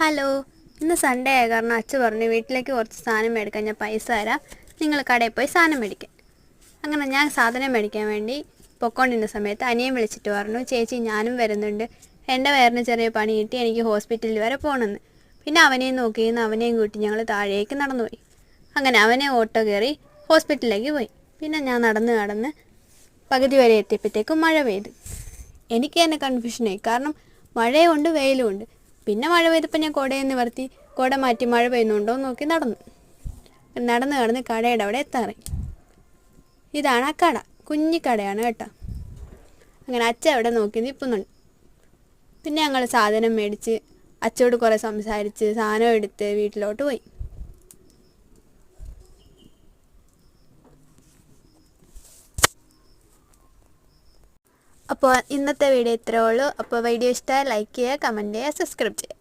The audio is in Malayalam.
ഹലോ, ഇന്ന് സൺഡേ ആയ കാരണം അച്ഛൻ പറഞ്ഞു വീട്ടിലേക്ക് കുറച്ച് സാധനം മേടിക്കാൻ ഞാൻ പൈസ തരാം, നിങ്ങൾ കടയിൽ പോയി സാധനം മേടിക്കാൻ. അങ്ങനെ ഞാൻ സാധനം മേടിക്കാൻ വേണ്ടി പൊക്കോണ്ടിരുന്ന സമയത്ത് അനിയൻ വിളിച്ചിട്ട് പറഞ്ഞു, ചേച്ചി ഞാനും വരുന്നുണ്ട്, എൻ്റെ വയറിന് ചെറിയ പണി കിട്ടി, എനിക്ക് ഹോസ്പിറ്റലിൽ വരെ പോകണമെന്ന്. പിന്നെ അവനെയും നോക്കിയിരുന്ന് അവനെയും കൂട്ടി ഞങ്ങൾ താഴേക്ക് നടന്നുപോയി. അങ്ങനെ അവനെ ഓട്ടോ കയറി ഹോസ്പിറ്റലിലേക്ക് പോയി. പിന്നെ ഞാൻ നടന്ന് പകുതി വരെ എത്തിയപ്പോഴത്തേക്കും മഴ പെയ്തു. എനിക്ക് തന്നെ കൺഫ്യൂഷനായി, കാരണം മഴയുമുണ്ട് വെയിലുമുണ്ട്. പിന്നെ മഴ പെയ്തപ്പോൾ ഞാൻ കുടയിൽ നിവർത്തി കുട മാറ്റി മഴ പെയ്യുന്നുണ്ടോ എന്ന് നോക്കി നടന്ന് കടയുടെ അവിടെ എത്താറായി. ഇതാണ് ആ കട, കുഞ്ഞിക്കടയാണ് കേട്ടോ. അങ്ങനെ അച്ഛൻ അവിടെ നോക്കി നിൽക്കുന്നുണ്ട്. പിന്നെ ഞങ്ങൾ സാധനം മേടിച്ച് അച്ഛനോട് കുറേ സംസാരിച്ച് സാധനം എടുത്ത് വീട്ടിലോട്ട് പോയി. അപ്പോൾ ഇന്നത്തെ വീഡിയോ ഇത്രയേ ഉള്ളൂ. അപ്പോൾ വീഡിയോ ഇഷ്ടമായി ലൈക്ക് ചെയ്യുക, കമൻറ്റ് ചെയ്യുക, സബ്സ്ക്രൈബ് ചെയ്യുക.